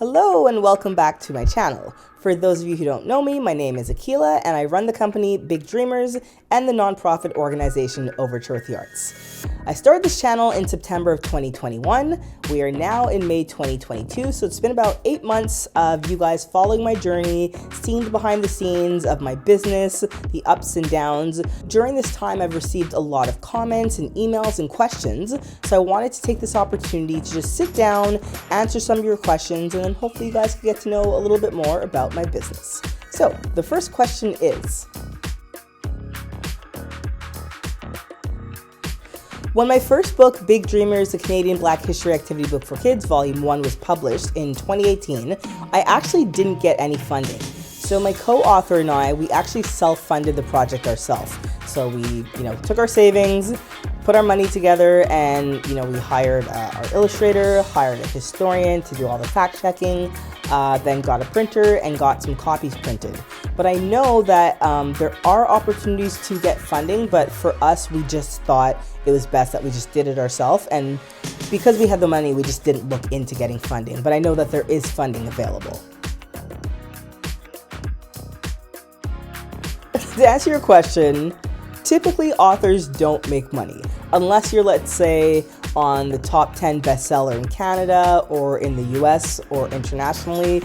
Hello and welcome back to my channel. For those of you who don't know me, my name is Akliah and I run the company Big Dreamers and the nonprofit organization Overture with the Arts. I started this channel in September of 2021. We are now in May 2022, so it's been about 8 months of you guys following my journey, seeing the behind the scenes of my business, the ups and downs. During this time, I've received a lot of comments and emails and questions, so I wanted to take this opportunity to just sit down, answer some of your questions, and then hopefully you guys can get to know a little bit more about my business. So the first question is, when my first book, Big Dreamers, the Canadian Black History Activity Book for Kids, Volume 1 was published in 2018, I actually didn't get any funding. So my co-author and I, we actually self-funded the project ourselves. So we, took our savings, put our money together, and, we hired our illustrator, hired a historian to do all the fact checking, then got a printer and got some copies printed. But I know that there are opportunities to get funding, but for us, we just thought it was best that we just did it ourselves. And because we had the money, we just didn't look into getting funding. But I know that there is funding available. To answer your question, typically authors don't make money unless you're, let's say, on the top 10 bestseller in Canada or in the US or internationally.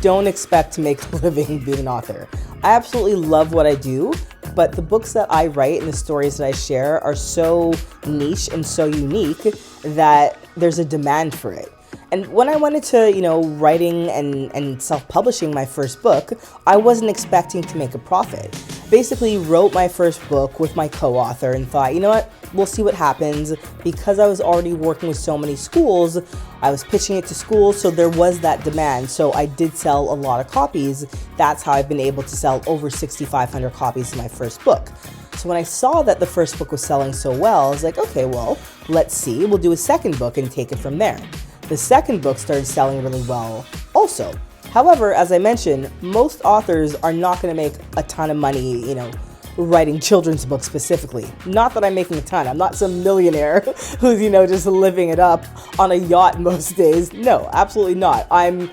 Don't expect to make a living being an author. I absolutely love what I do, but the books that I write and the stories that I share are so niche and so unique that there's a demand for it. And when I went into, writing and self-publishing my first book, I wasn't expecting to make a profit. Basically wrote my first book with my co-author and thought, we'll see what happens. Because I was already working with so many schools, I was pitching it to schools, so there was that demand. So I did sell a lot of copies. That's how I've been able to sell over 6,500 copies of my first book. So when I saw that the first book was selling so well, I was like, okay, well, let's see. We'll do a second book and take it from there. The second book started selling really well also. However, as I mentioned, most authors are not going to make a ton of money, writing children's books specifically. Not that I'm making a ton. I'm not some millionaire who's, just living it up on a yacht most days. No, absolutely not. I'm,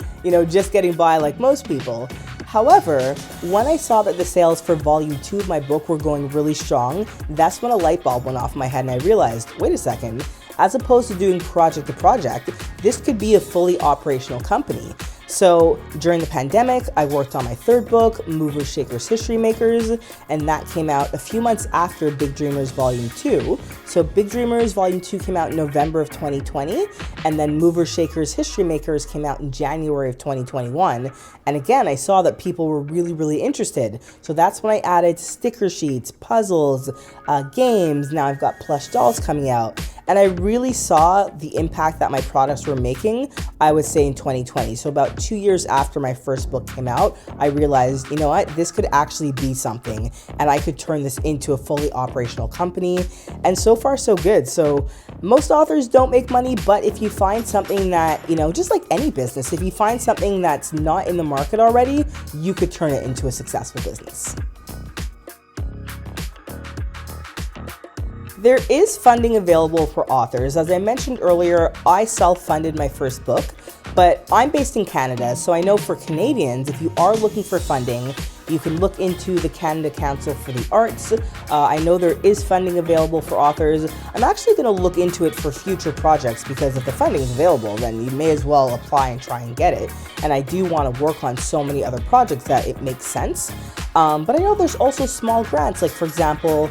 just getting by like most people. However, when I saw that the sales for volume 2 of my book were going really strong, that's when a light bulb went off in my head and I realized, wait a second, as opposed to doing project to project, this could be a fully operational company. So during the pandemic, I worked on my third book, Movers, Shakers, History Makers, and that came out a few months after Big Dreamers Volume 2. So Big Dreamers Volume 2 came out in November of 2020, and then Movers, Shakers, History Makers came out in January of 2021. And again, I saw that people were really, really interested. So that's when I added sticker sheets, puzzles, games. Now I've got plush dolls coming out. And I really saw the impact that my products were making, I would say in 2020. So about 2 years after my first book came out, I realized, this could actually be something and I could turn this into a fully operational company. And so far, so good. So most authors don't make money, but if you find something that, just like any business, if you find something that's not in the market already, you could turn it into a successful business. There is funding available for authors. As I mentioned earlier, I self-funded my first book, but I'm based in Canada, so I know for Canadians, if you are looking for funding, you can look into the Canada Council for the Arts. I know there is funding available for authors. I'm actually going to look into it for future projects because if the funding is available, then you may as well apply and try and get it. And I do want to work on so many other projects that it makes sense. But I know there's also small grants, like for example,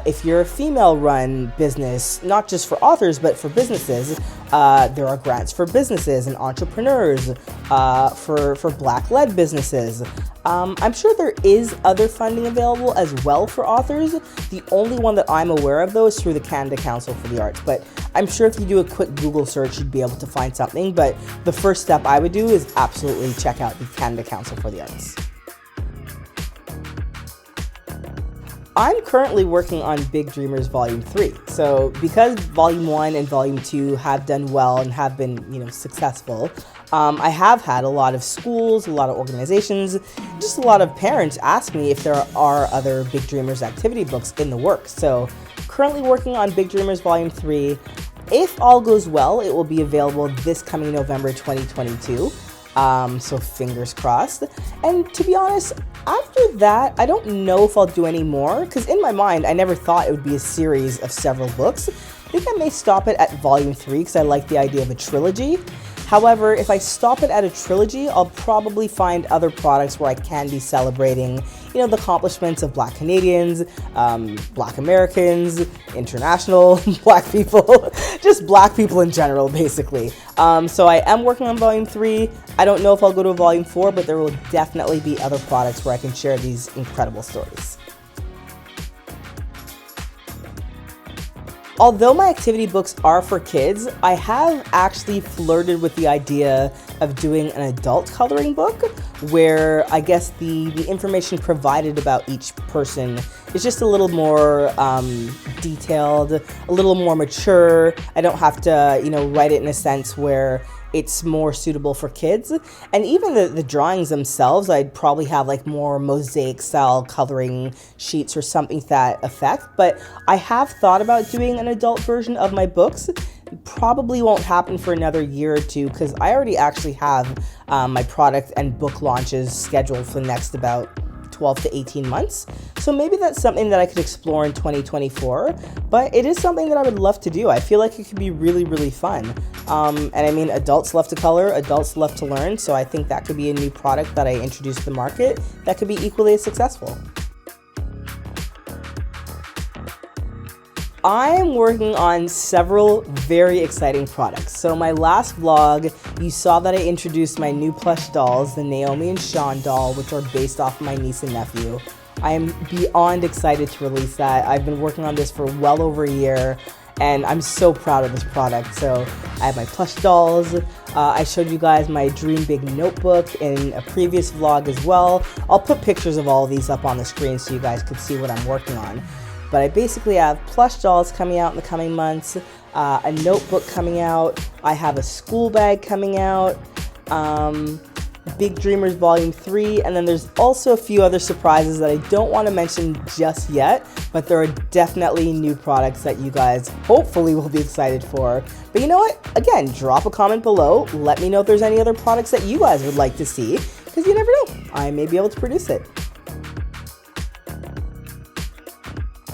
if you're a female-run business, not just for authors, but for businesses, there are grants for businesses and entrepreneurs, for Black-led businesses. I'm sure there is other funding available as well for authors. The only one that I'm aware of, though, is through the Canada Council for the Arts. But I'm sure if you do a quick Google search, you'd be able to find something. But the first step I would do is absolutely check out the Canada Council for the Arts. I'm currently working on Big Dreamers Volume 3. So because Volume 1 and Volume 2 have done well and have been, successful, I have had a lot of schools, a lot of organizations, just a lot of parents ask me if there are other Big Dreamers activity books in the works. So currently working on Big Dreamers Volume 3. If all goes well, it will be available this coming November 2022. So fingers crossed. And to be honest, after that, I don't know if I'll do any more, because in my mind, I never thought it would be a series of several books. I think I may stop it at volume 3 because I like the idea of a trilogy. However, if I stop it at a trilogy, I'll probably find other products where I can be celebrating, the accomplishments of Black Canadians, Black Americans, international Black people, just Black people in general, basically. So I am working on volume 3. I don't know if I'll go to volume 4, but there will definitely be other products where I can share these incredible stories. Although my activity books are for kids, I have actually flirted with the idea of doing an adult coloring book where I guess the information provided about each person is just a little more detailed, a little more mature. I don't have to, write it in a sense where it's more suitable for kids. And even the drawings themselves, I'd probably have like more mosaic style coloring sheets or something to that effect. But I have thought about doing an adult version of my books. Probably won't happen for another year or two because I already actually have my product and book launches scheduled for the next about 12 to 18 months. So maybe that's something that I could explore in 2024, but it is something that I would love to do. I feel like it could be really, really fun. And I mean, adults love to color, adults love to learn, so I think that could be a new product that I introduce to the market that could be equally as successful. I'm working on several very exciting products. So my last vlog, you saw that I introduced my new plush dolls, the Naomi and Sean doll, which are based off my niece and nephew. I am beyond excited to release that. I've been working on this for well over a year, and I'm so proud of this product. So I have my plush dolls. I showed you guys my Dream Big notebook in a previous vlog as well. I'll put pictures of all of these up on the screen so you guys could see what I'm working on. But I basically have plush dolls coming out in the coming months, a notebook coming out, I have a school bag coming out, Big Dreamers Volume 3, and then there's also a few other surprises that I don't want to mention just yet, but there are definitely new products that you guys hopefully will be excited for. But you know what? Again, drop a comment below, let me know if there's any other products that you guys would like to see, because you never know, I may be able to produce it.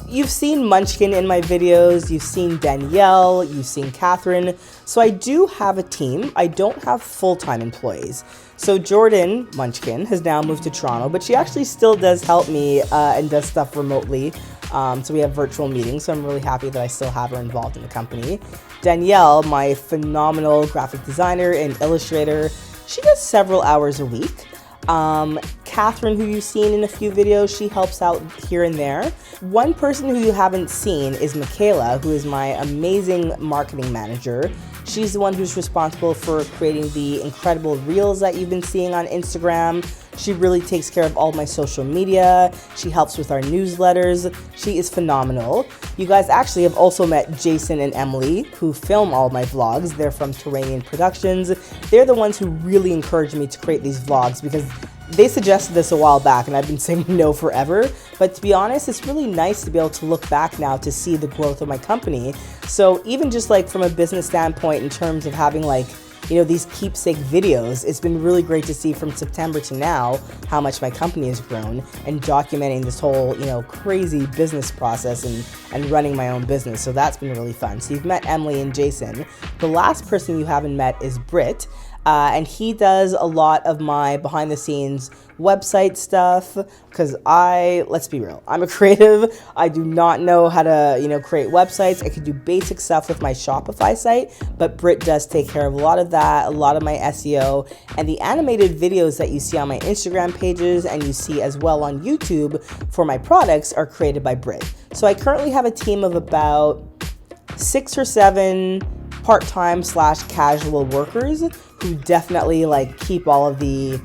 You've seen Munchkin in my videos, you've seen Danielle, you've seen Catherine. So I do have a team. I don't have full-time employees. So Jordan, Munchkin, has now moved to Toronto, but she actually still does help me and does stuff remotely. So we have virtual meetings, so I'm really happy that I still have her involved in the company. Danielle, my phenomenal graphic designer and illustrator, she does several hours a week. Catherine, who you've seen in a few videos, she helps out here and there. One person who you haven't seen is Michaela, who is my amazing marketing manager. She's the one who's responsible for creating the incredible reels that you've been seeing on Instagram. She really takes care of all my social media. She helps with our newsletters. She is phenomenal. You guys actually have also met Jason and Emily, who film all my vlogs. They're from Terranian Productions. They're the ones who really encouraged me to create these vlogs because they suggested this a while back and I've been saying no forever. But to be honest, it's really nice to be able to look back now to see the growth of my company. So even just like from a business standpoint in terms of having like, these keepsake videos, it's been really great to see from September to now how much my company has grown and documenting this whole, crazy business process and running my own business. So that's been really fun. So you've met Emily and Jason. The last person you haven't met is Britt. And he does a lot of my behind the scenes website stuff because let's be real, I'm a creative. I do not know how to, create websites. I could do basic stuff with my Shopify site, but Britt does take care of a lot of that, a lot of my SEO, and the animated videos that you see on my Instagram pages and you see as well on YouTube for my products are created by Britt. So I currently have a team of about 6 or 7 part-time / casual workers who definitely keep all of the,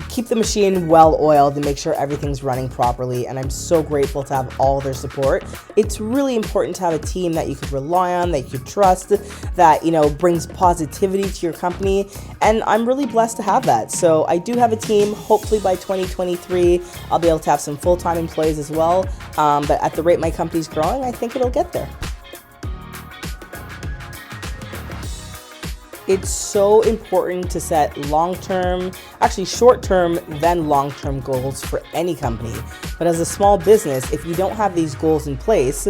keep the machine well oiled and make sure everything's running properly. And I'm so grateful to have all their support. It's really important to have a team that you could rely on, that you could trust, that, brings positivity to your company. And I'm really blessed to have that. So I do have a team. Hopefully by 2023, I'll be able to have some full-time employees as well. But at the rate my company's growing, I think it'll get there. It's so important to set long-term, actually short-term, then long-term goals for any company. But as a small business, if you don't have these goals in place,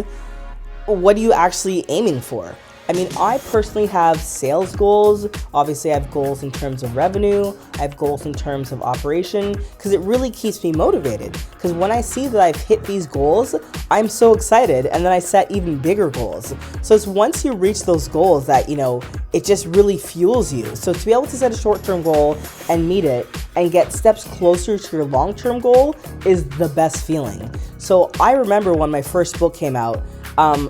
what are you actually aiming for? I mean, I personally have sales goals. Obviously, I have goals in terms of revenue. I have goals in terms of operation, because it really keeps me motivated. Because when I see that I've hit these goals, I'm so excited, and then I set even bigger goals. So it's once you reach those goals that, it just really fuels you. So to be able to set a short-term goal and meet it and get steps closer to your long-term goal is the best feeling. So I remember when my first book came out,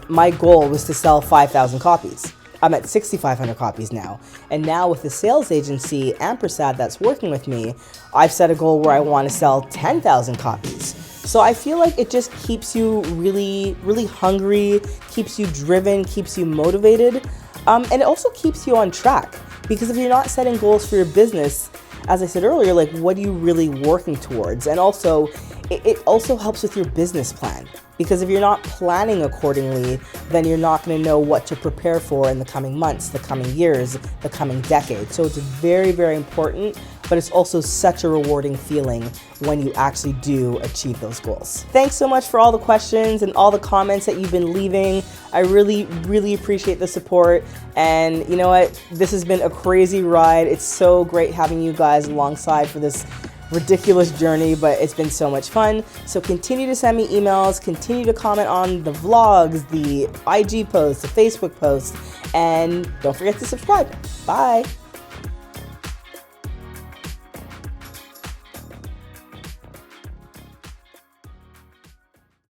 my goal was to sell 5,000 copies. I'm at 6,500 copies now. And now with the sales agency, Ampersand, that's working with me, I've set a goal where I want to sell 10,000 copies. So I feel like it just keeps you really, really hungry, keeps you driven, keeps you motivated, and it also keeps you on track. Because if you're not setting goals for your business, as I said earlier, like, what are you really working towards? And also, it also helps with your business plan. Because if you're not planning accordingly, then you're not going to know what to prepare for in the coming months, the coming years, the coming decade. So it's very, very important, but it's also such a rewarding feeling when you actually do achieve those goals. Thanks so much for all the questions and all the comments that you've been leaving. I really, really appreciate the support. And you know what? This has been a crazy ride. It's so great having you guys alongside for this ridiculous journey, but it's been so much fun. So continue to send me emails, continue to comment on the vlogs, the IG posts, the Facebook posts, and don't forget to subscribe. Bye.